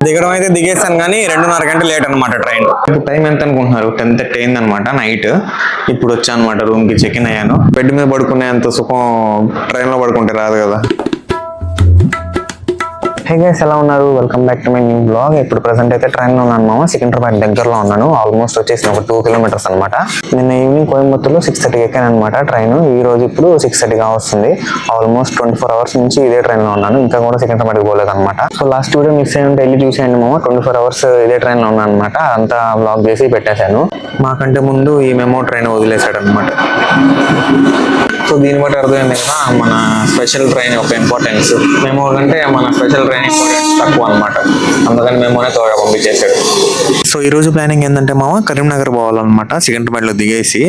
దిగడం అయితే దిగేసాను కానీ 2:30 గంటలు లేట్ అనమాట ట్రైన్. ఇప్పుడు టైం ఎంత అనుకుంటున్నారు? 10:30 అయింది అనమాట నైట్. ఇప్పుడు వచ్చా అనమాట రూమ్ కి, చెక్ ఇన్ అయ్యాను. బెడ్ మీద పడుకునే అంత సుఖం ట్రైన్ లో పడుకుంటే రాదు కదా. హే గైస్, ఎలా ఉన్నారు? Welcome back to my new blog. ఇప్పుడు ప్రెసెంట్ అయితే ట్రైన్ లో ఉన్నాను మామ. సికింద్రాబాద్ దగ్గరలో ఉన్నాను. ఆల్మోస్ట్ వచ్చేసి ఒక 2 కిలోమీటర్స్ అనమాట. నిన్న ఈవినింగ్ కోయంబత్తూర్లో 6:30 ఎక్కాను అనమాట ట్రైన్. ఈ రోజు ఇప్పుడు 6:30 వస్తుంది. ఆల్మోస్ట్ 24 అవర్స్ నుంచి ఇదే ట్రైన్ లో ఉన్నాను. ఇంకా కూడా సికింద్రాబాద్కి పోలేదు అనమాట. సో లాస్ట్ వీడియో మిస్ అయ్యి ఉంటే వెళ్ళి చూసేయండి మామ. 24 అవర్స్ ఇదే ట్రైన్ లో ఉన్నాను అనమాట. అంతా బ్లాగ్ చేసి పెట్టేశాను. మాకంటే ముందు ఈ మెమో ట్రైన్ వదిలేశాడు అనమాట. సో దీన్ని బట్టి అర్థమైంది కదా మన స్పెషల్ ట్రైన్ యొక్క ఇంపార్టెన్స్. మెమో కంటే మన స్పెషల్ ట్రైన్ ఇంపార్టెన్స్ తక్కువ అనమాట. అందుకని మెమోనే త్వరగా పంపించేశాడు. సో ఈ రోజు ప్లానింగ్ ఏంటంటే మామ, కరీంనగర్ పోవాలన్నమాట. సికింద్రాబాద్ లో దిగేసి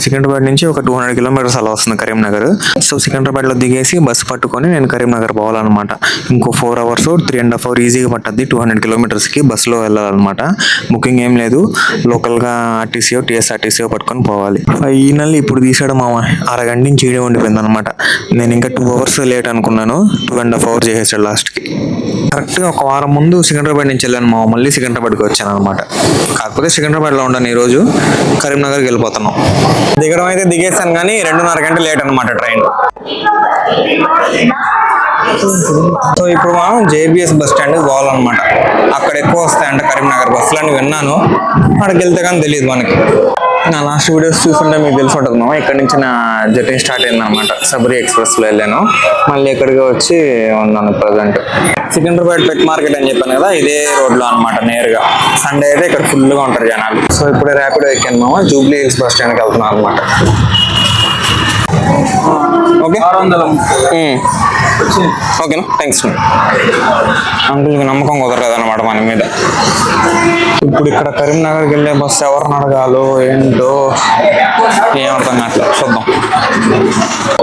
సికింద్రాబాద్ నుంచి ఒక 200 కిలోమీటర్స్ అలా వస్తుంది కరీంనగర్. సో సికింద్రాబాద్ లో దిగేసి బస్సు పట్టుకొని నేను కరీంనగర్ పోవాలన్నమాట. ఇంకో 4 అవర్స్ 3.5 అవర్ ఈజీగా పట్టద్ది 200 కిలోమీటర్స్ కి బస్సులో వెళ్ళాలన్నమాట. బుకింగ్ ఏం లేదు, లోకల్ గా ఆర్టీసీఓ టీఎస్ఆర్టీసీఓ పట్టుకొని పోవాలి. ఫైనల్ ఇప్పుడు తీసాడు మామ. అరగంట నుంచి ఈడే ఉండిపోయింది అనమాట. నేను ఇంకా 2 అవర్స్ లేట్ అనుకున్నాను. 2.5 అవర్ చేసేసాడు లాస్ట్ కి. కరెక్ట్ గా ఒక వారం ముందు సికింద్రాబాద్ నుంచి వెళ్ళాను మామ. మళ్ళీ సికింద్రాబాద్కి వచ్చాను అనమాట. కాకపోతే సికింద్రాబాద్ లో ఉన్నాను ఈ రోజు. కరీంనగర్కి వెళ్ళిపోతున్నాం. దిగడం అయితే దిగేసాను కానీ 2:30 గంటలు లేట్ అనమాట ట్రైన్. సో ఇప్పుడు మనం జేబీఎస్ బస్ స్టాండ్ పోవాలన్నమాట. అక్కడ ఎక్కువ వస్తాయంట కరీంనగర్ బస్సులు అని విన్నాను. అక్కడికి వెళ్తే కానీ తెలియదు మనకి. నా లాస్ట్ వీడియోస్ చూస్తుంటే మీకు తెలిసి ఉంటుంది మామ. ఇక్కడ నుంచి నా జర్నీ స్టార్ట్ అయింది అనమాట. సబరీ ఎక్స్ప్రెస్ లో వెళ్ళాను. మళ్ళీ ఇక్కడికి వచ్చి ఉన్నాను ప్రజెంట్. సికింద్రాబాద్ పెట్ మార్కెట్ అని చెప్పాను కదా, ఇదే రోడ్ లో అనమాట నేరుగా. సండే అయితే ఇక్కడ ఫుల్ గా ఉంటారు జనాలు. సో ఇప్పుడే ర్యాపిడో ఎక్కాను మామ. జూబ్లీ హిల్స్ బస్ స్టాండ్కి వెళ్తున్నాను అనమాట. ఓకే ఓకేనా, థ్యాంక్స్. అంకుల్కి నమ్మకం కుదరలేదు అనమాట మన మీద. ఇప్పుడు ఇక్కడ కరీంనగర్కి వెళ్ళే బస్సు ఎవరిని అడగాలో ఏంటో ఏమర్థం కావట్లేదు. చూద్దాం.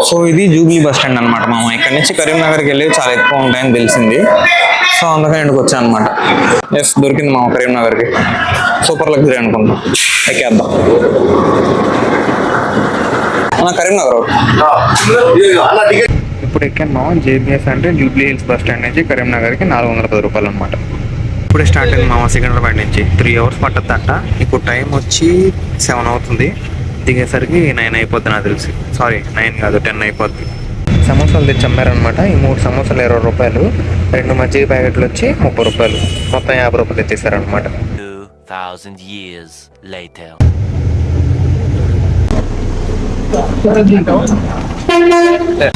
సో ఇది జూబ్లీ బస్ స్టాండ్ అనమాట మామ. ఇక్కడ నుంచి కరీంనగర్కి వెళ్ళి చాలా ఎక్కువ ఉంటాయని తెలిసింది. సో అందుకని ఇంటికి వచ్చాను అనమాట. ఎస్, దొరికింది మామ కరీంనగర్కి. సూపర్ లగ్జరీ అనుకుంటాం. ఎక్కేద్దాం. కరీంనగర్ ఇప్పుడు ఎక్కాను మామ. జేబీఎస్ అంటే జూబ్లీ హిల్స్ బస్ స్టాండ్ నుంచి కరీంనగర్కి 410 రూపాయలు అనమాట. ఇప్పుడే స్టార్ట్ అయింది మామ సికింద్రాబాద్ నుంచి. 3 అవర్స్ పట్టద్దంట. ఇప్పుడు టైం వచ్చి 7 అవుతుంది. దిగేసరికి 9 అయిపోద్ది నాకు తెలిసి. సారీ, 9 కాదు, 10 అయిపోద్ది. సమోసాలు తెచ్చి అమ్మారనమాట. ఈ 3 సమోసాలు 20 రూపాయలు, 2 మజ్జిగ ప్యాకెట్లు వచ్చి 30 రూపాయలు, మొత్తం 50 రూపాయలు తెచ్చేసారనమాట. 2000 years later.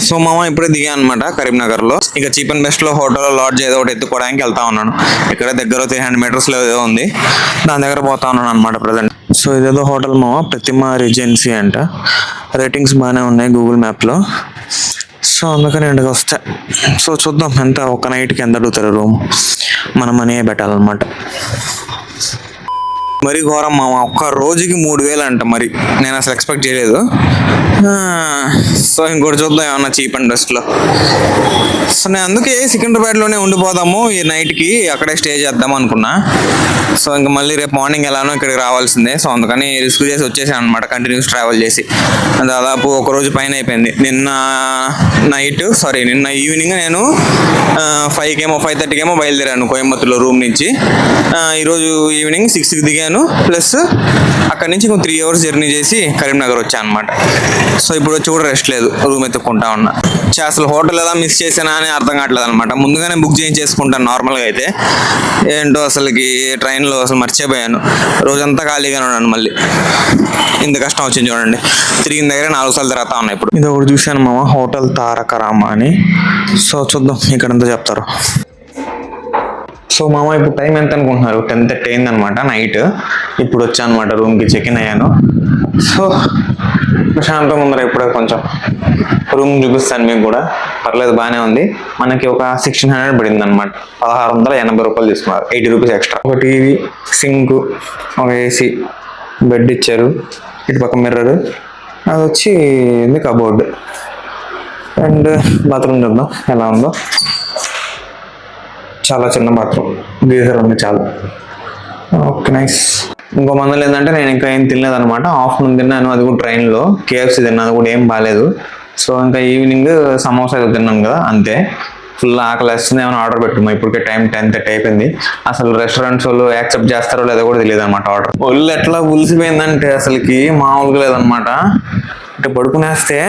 సో మామ ఇప్పుడే దిగా అనమాట కరీంనగర్ లో. ఇక చీప్ అండ్ బెస్ట్ లో హోటల్ లాడ్జ్ ఏదో ఒకటి ఎత్తుకోవడానికి వెళ్తా ఉన్నాను. ఇక్కడ దగ్గర 300 మీటర్స్ లో ఏదో ఉంది, దాని దగ్గర పోతా ఉన్నాను అనమాట ప్రజెంట్. సో ఇదేదో హోటల్ మామ, ప్రతిమ రిజెన్సీ అంట. రేటింగ్స్ బాగానే ఉన్నాయి గూగుల్ మ్యాప్ లో. సో అందుకని ఇంటికి వస్తా. సో చూద్దాం ఎంత, ఒక నైట్కి ఎంత అడుగుతారు రూమ్. మన మనీ పెట్టాలన్నమాట. మరి ఘోరం మామ, ఒక్క రోజుకి 3000 అంట. మరి నేను అసలు ఎక్స్పెక్ట్ చేయలేదు. సో ఇంకోటి చూద్దాం ఏమన్నా చీప్ అండ్ బెస్ట్ లో. సో నేను అందుకే సికింద్రాబాద్ లోనే ఉండిపోదాము ఈ నైట్ కి, అక్కడే స్టే చేద్దాం అనుకున్నా. సో ఇంకా మళ్ళీ రేపు మార్నింగ్ ఎలానో ఇక్కడికి రావాల్సిందే. సో అందుకని రిస్క్ చేసి వచ్చేసాను అనమాట, కంటిన్యూస్ ట్రావెల్ చేసి. దాదాపు ఒక రోజు పైన అయిపోయింది. నిన్న ఈవినింగ్ నేను 5:30 బయలుదేరాను కోయంబత్తూర్లో రూమ్ నుంచి. ఈరోజు ఈవినింగ్ 6కి దిగాను. ప్లస్ అక్కడ నుంచి 3 అవర్స్ జర్నీ చేసి కరీంనగర్ వచ్చాను అనమాట. సో ఇప్పుడు వచ్చి కూడా రెస్ట్ లేదు, రూమ్ ఎత్తుక్కుంటా ఉన్నా. అసలు హోటల్ ఎలా మిస్ చేసానా అని అర్థం కావట్లేదు అనమాట. ముందుగానే బుక్ చేయించేసుకుంటాను నార్మల్గా అయితే. ఏంటో అసలుకి ట్రైన్లో అసలు మర్చిపోయాను. రోజంతా ఖాళీగానే ఉన్నాను. మళ్ళీ ఇంత కష్టం వచ్చింది చూడండి. తిరిగిన దగ్గర 4 సార్లు తిరుగుతా ఉన్నాయి. ఇప్పుడు ఇది ఒకటి చూశాను మామ, హోటల్ తారక రామ అని. సో చూద్దాం ఇక్కడ ఎంత చెప్తారు. సో మామ ఇప్పుడు టైం ఎంత అనుకుంటున్నారు? 10:30 అయింది అనమాట నైట్. ఇప్పుడు వచ్చాను అనమాట రూమ్కి, చెక్ ఇన్ అయ్యాను. సో ప్రశాంతంగా ఉందరా. ఇప్పుడే కొంచెం రూమ్ చూపిస్తాను మీకు కూడా. పర్లేదు, బాగానే ఉంది. మనకి ఒక 1600 పడింది అనమాట. 1680 రూపాయలు తీసుకున్నారు, 80 రూపీస్ ఎక్స్ట్రా. ఒక టీవీ, సింక్, ఒక ఏసీ, బెడ్ ఇచ్చారు, ఇటు పక్క మిర్రర్, అది వచ్చి కబోర్డ్, అండ్ బాత్రూమ్ చూద్దాం ఎలా ఉందో. చాలా చిన్న బాత్రూమ్, గీజర్ ఉంది చాలు. Okay, nice. ఇంకో మందులు ఏంటంటే నేను ఇంకా ఏం తినలేదు అనమాట. ఆఫ్టర్నూన్ తిన్నాను, అది కూడా ట్రైన్లో. KFC తిన్నాను, అది కూడా ఏం బాగాలేదు. సో ఇంకా ఈవినింగ్ సమోసా తిన్నాను కదా, అంతే. ఫుల్ ఆకలి వేస్తుంది, ఏమైనా ఆర్డర్ పెట్టుకున్నాం. ఇప్పటికే టైం 10:30 అయిపోయింది. అసలు రెస్టారెంట్స్ వాళ్ళు యాక్సెప్ట్ చేస్తారో లేదో కూడా తెలియదు అనమాట. ఆర్డర్ ఒళ్ళు ఎట్లా ఉలిసిపోయిందంటే అసలుకి మామూలుగా లేదనమాట. అంటే పడుకునేస్తే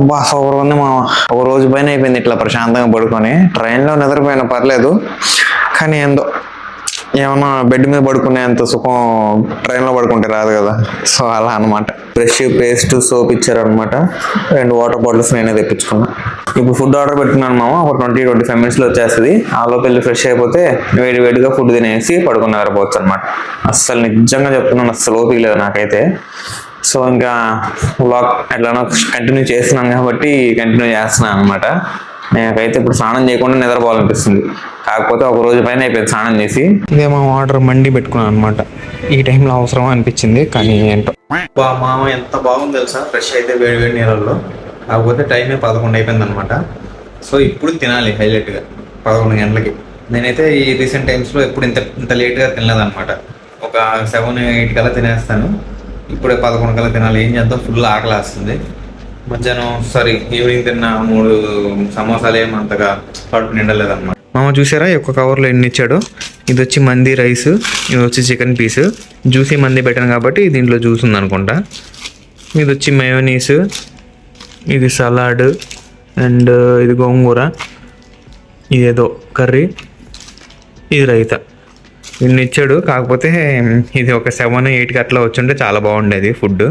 బా సూపర్ ఉంది మా. ఒక రోజు పైన అయిపోయింది ఇట్లా ప్రశాంతంగా పడుకొని. ట్రైన్లో నిద్రపోయినా పర్లేదు, కానీ ఏందో ఏమన్నా బెడ్ మీద పడుకునేంత సుఖం ట్రైన్లో పడుకుంటే రాదు కదా. సో అలా అనమాట. బ్రష్, పేస్ట్, సోప్ ఇచ్చారనమాట. 2 వాటర్ బాటిల్స్ నేనే తెప్పించుకున్నా. ఇప్పుడు ఫుడ్ ఆర్డర్ పెట్టుకున్నాను మామ. ఒక 20-25 మినిట్స్లో వచ్చేస్తుంది. ఆలోపు వెళ్ళి ఫ్రెష్ అయిపోతే వేడిగా ఫుడ్ తినేసి పడుకుని నిద్రపోవచ్చు అనమాట. అస్సలు నిజంగా చెప్తున్నాను, అస్సలు ఓపిక లేదు నాకైతే. సో ఇంకా వ్లాగ్ ఎట్లానో కంటిన్యూ చేస్తున్నాను కాబట్టి కంటిన్యూ చేస్తున్నాను అనమాట. నాకైతే ఇప్పుడు స్నానం చేయకుండా నిద్రపోవాలనిపిస్తుంది. కాకపోతే ఒక రోజు పైన అయిపోయింది స్నానం చేసి. ఇదేమో ఆర్డర్ మండి పెట్టుకున్నాను అనమాట. ఈ టైంలో అవసరమా అనిపించింది, కానీ ఏంటో. మామ ఎంత బాగుంది తెలుసా, ఫ్రెష్ అయితే వేడి నీళ్ళల్లో. కాకపోతే టైమే 11 అయిపోయింది అనమాట. సో ఇప్పుడు తినాలి హైలైట్గా 11 గంటలకి. నేనైతే ఈ రీసెంట్ టైమ్స్లో ఎప్పుడు ఇంత లేట్గా తినలేదన్నమాట. ఒక 7-8 కల్లా తినేస్తాను. ఇప్పుడే 11 కల్లా తినాలి. ఏం చేద్దాం, ఫుల్ ఆకలి వేస్తుంది. మధ్యాహ్నం ఈవినింగ్ తిన్న 3 సమోసాలు ఏమంతగా కడుపు నిండలేదన్నమాట. మామ చూసారా ఒక్క కవర్లో ఎన్ని ఇచ్చాడు. ఇది వచ్చి మంది రైస్, ఇది వచ్చి చికెన్ పీస్. జ్యూసీ మంది పెట్టాను కాబట్టి దీంట్లో జ్యూస్ ఉందనుకుంటా. ఇది వచ్చి మయోనీస్, ఇది సలాడ్, అండ్ ఇది గోంగూర, ఇదేదో కర్రీ, ఇది రైతా. ఇన్ని ఇచ్చాడు. కాకపోతే ఇది ఒక 7-8కి అట్లా వచ్చుంటే చాలా బాగుండేది ఫుడ్.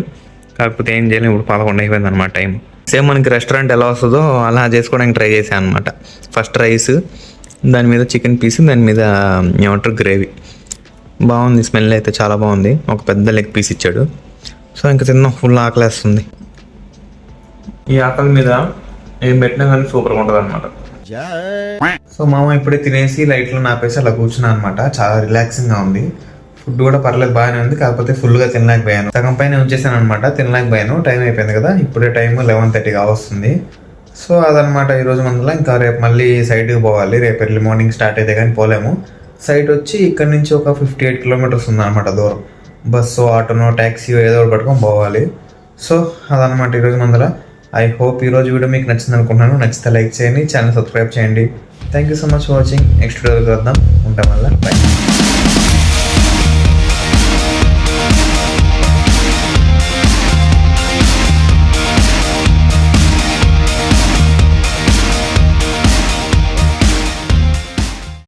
కాకపోతే ఏం చేయలేము, ఇప్పుడు 11 అయిపోయింది అనమాట టైం. సేమ్ మనకి రెస్టారెంట్ ఎలా వస్తుందో అలా చేసుకోవడానికి ట్రై చేశాను అనమాట. ఫస్ట్ రైస్, దాని మీద చికెన్ పీస్, దాని మీద ఏమంటారు గ్రేవీ. బాగుంది, స్మెల్ అయితే చాలా బాగుంది. ఒక పెద్ద లెగ్ పీస్ ఇచ్చాడు. సో ఇంకా తిన్నాం, ఫుల్ ఆకలేస్తుంది. ఈ ఆకలి మీద ఏం పెట్టినా కానీ సూపర్గా ఉంటుంది అనమాట. సో మామ ఇప్పుడే తినేసి లైట్లో నాపేసి అలా కూర్చున్నా అనమాట. చాలా రిలాక్సింగ్గా ఉంది. ఫుడ్ కూడా పర్లేదు, బాగానే ఉంది. కాకపోతే ఫుల్గా తినలేకపోయాను. సగం పైన ఉంచేసాను అనమాట, తినలేకపోయాను. టైం అయిపోయింది కదా, ఇప్పుడే టైం 11:30 కావస్తుంది. సో అదనమాట ఈరోజు మందులో. ఇంకా రేపు మళ్ళీ సైట్కి పోవాలి. రేపు ఎర్లీ మార్నింగ్ స్టార్ట్ అయితే కానీ పోలేము. సైట్ వచ్చి ఇక్కడ నుంచి ఒక 58 కిలోమీటర్స్ ఉందన్నమాట దూరం. బస్సు, ఆటోనో, ట్యాక్సీ ఏదో ఒకటి పట్టుకొని పోవాలి. సో అదనమాట ఈరోజు మందులో. ఐ హోప్ ఈరోజు వీడియో మీకు నచ్చింది అనుకుంటున్నాను. నచ్చితే లైక్ చేయండి, ఛానల్ సబ్స్క్రైబ్ చేయండి. Thank you so much for watching. Next వీడియోకి వద్దాం. ఉంటాం వల్ల బై.